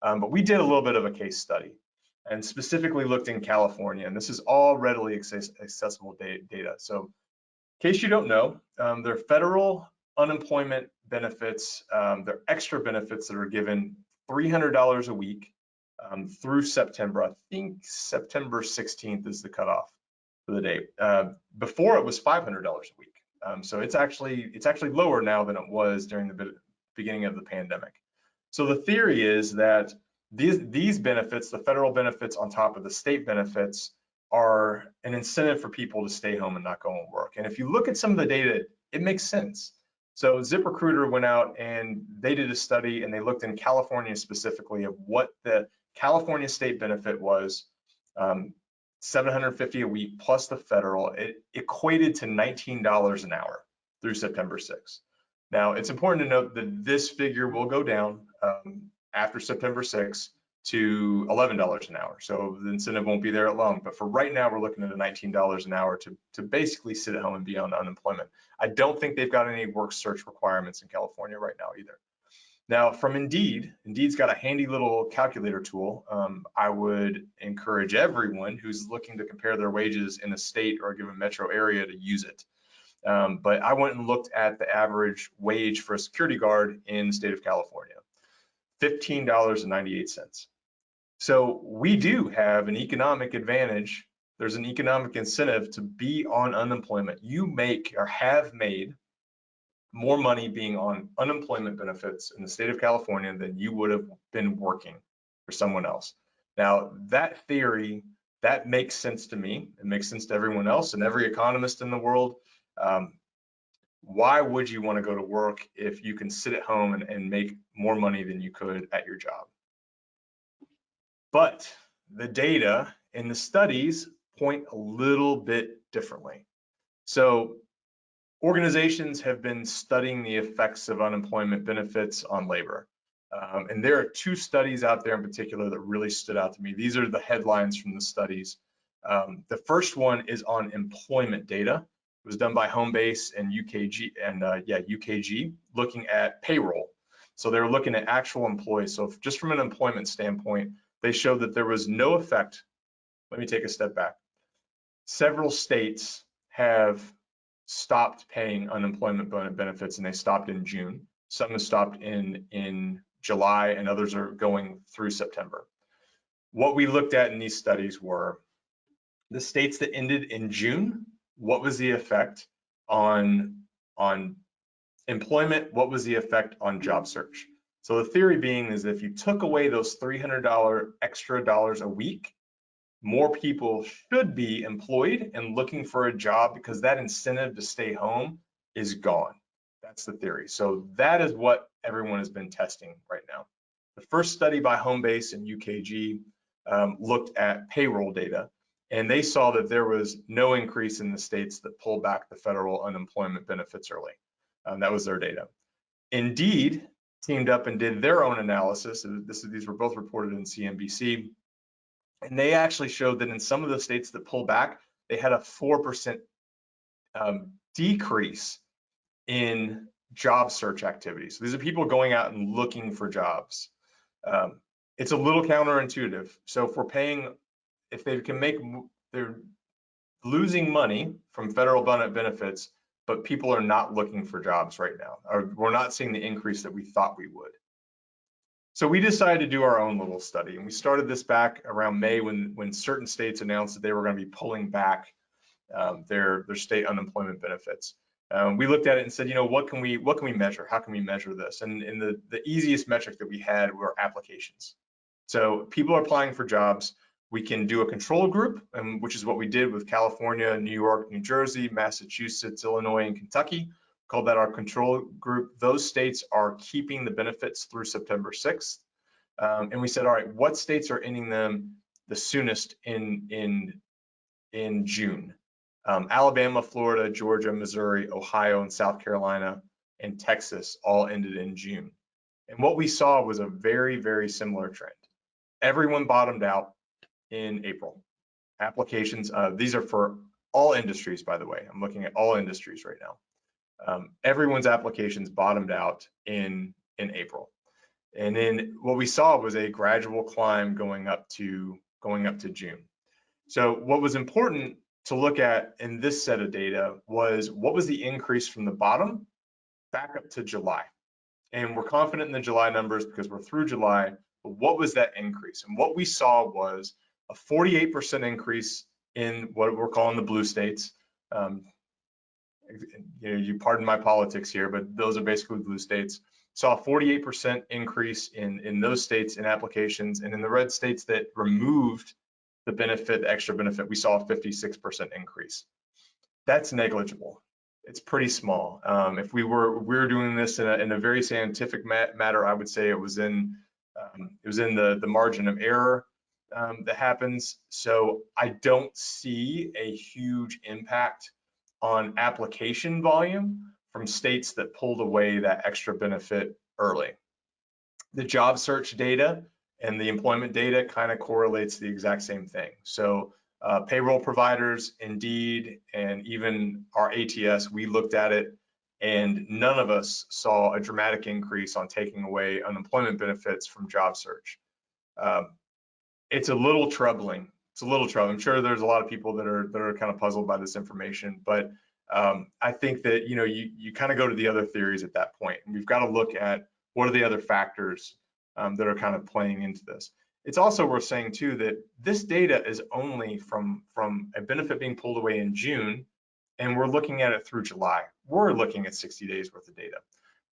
But we did a little bit of a case study and specifically looked in California, and this is all readily accessible data. So in case you don't know, their federal unemployment benefits, their extra benefits that are given $300 a week through September. I think September 16th is the cutoff for the date. Before it was $500 a week. So it's actually lower now than it was during the beginning of the pandemic. So the theory is that these benefits, the federal benefits on top of the state benefits, are an incentive for people to stay home and not go and work. And if you look at some of the data, it makes sense. So ZipRecruiter went out and they did a study and they looked in California specifically of what the California state benefit was, $750 a week plus the federal. It equated to $19 an hour through September 6th. Now, it's important to note that this figure will go down after September 6th to $11 an hour. So the incentive won't be there at long. But for right now, we're looking at a $19 an hour to basically sit at home and be on unemployment. I don't think they've got any work search requirements in California right now either. Now, from Indeed's got a handy little calculator tool. I would encourage everyone who's looking to compare their wages in a state or a given metro area to use it. But I went and looked at the average wage for a security guard in the state of California, $15.98. So we do have an economic advantage. There's an economic incentive to be on unemployment. You make or have made more money being on unemployment benefits in the state of California than you would have been working for someone else. Now, that theory, that makes sense to me. It makes sense to everyone else and every economist in the world. Why would you want to go to work if you can sit at home and make more money than you could at your job? But the data and the studies point a little bit differently. So organizations have been studying the effects of unemployment benefits on labor. And there are two studies out there in particular that really stood out to me. These are the headlines from the studies. The first one is on employment data. It was done by Homebase and UKG, looking at payroll. So they were looking at actual employees. So just from an employment standpoint, they showed that there was no effect. Let me take a step back. Several states have stopped paying unemployment benefits, and they stopped in June. Some have stopped in July, and others are going through September. What we looked at in these studies were the states that ended in June. What was the effect on employment? What was the effect on job search? So the theory being is if you took away those $300 extra dollars a week, more people should be employed and looking for a job because that incentive to stay home is gone. That's the theory. So that is what everyone has been testing right now. The first study by Homebase and UKG looked at payroll data, and they saw that there was no increase in the states that pulled back the federal unemployment benefits early. That was their data. Indeed teamed up and did their own analysis. These were both reported in CNBC. And they actually showed that in some of the states that pulled back, they had a 4% decrease in job search activities. So these are people going out and looking for jobs. It's a little counterintuitive. So if they can make, they're losing money from federal benefits, but people are not looking for jobs right now, or we're not seeing the increase that we thought we would. So we decided to do our own little study, and we started this back around May when certain states announced that they were going to be pulling back their state unemployment benefits. We looked at it and said, you know, what can we measure? How can we measure this? And the easiest metric that we had were applications. So people are applying for jobs. We can do a control group, which is what we did with California, New York, New Jersey, Massachusetts, Illinois, and Kentucky. Called that our control group. Those states are keeping the benefits through September 6th. And we said, all right, what states are ending them the soonest in June? Alabama, Florida, Georgia, Missouri, Ohio, and South Carolina, and Texas all ended in June. And what we saw was a very, very similar trend. Everyone bottomed out in April. Applications, these are for all industries, by the way. I'm looking at all industries right now. Everyone's applications bottomed out in April. And then what we saw was a gradual climb going up to June. So what was important to look at in this set of data was what was the increase from the bottom back up to July. And we're confident in the July numbers because we're through July, but what was that increase? And what we saw was a 48% increase in what we're calling the blue states. You pardon my politics here, but those are basically blue states. Saw a 48% increase in those states in applications, and in the red states that removed the benefit, the extra benefit, we saw a 56% increase. That's negligible. It's pretty small. If we were doing this in a very scientific matter, I would say it was in the margin of error that happens. So I don't see a huge impact on application volume from states that pulled away that extra benefit early. The job search data and the employment data kind of correlates the exact same thing. So payroll providers, Indeed, and even our ATS, we looked at it and none of us saw a dramatic increase on taking away unemployment benefits from job search. It's a little troubling. It's a little troubling. I'm sure there's a lot of people that are kind of puzzled by this information, but I think that you kind of go to the other theories at that point, and we've got to look at what are the other factors that are kind of playing into this. It's also worth saying too that this data is only from a benefit being pulled away in June, and we're looking at it through July. We're looking at 60 days worth of data.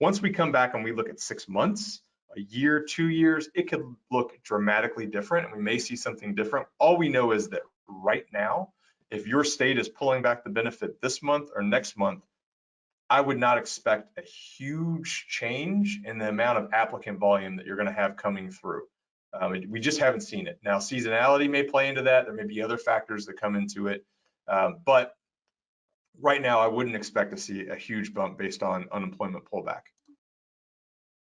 Once we come back and we look at 6 months, a year, 2 years, it could look dramatically different, and we may see something different. All we know is that right now, if your state is pulling back the benefit this month or next month, I would not expect a huge change in the amount of applicant volume that you're going to have coming through. We just haven't seen it. Now, seasonality may play into that. There may be other factors that come into it. But right now, I wouldn't expect to see a huge bump based on unemployment pullback.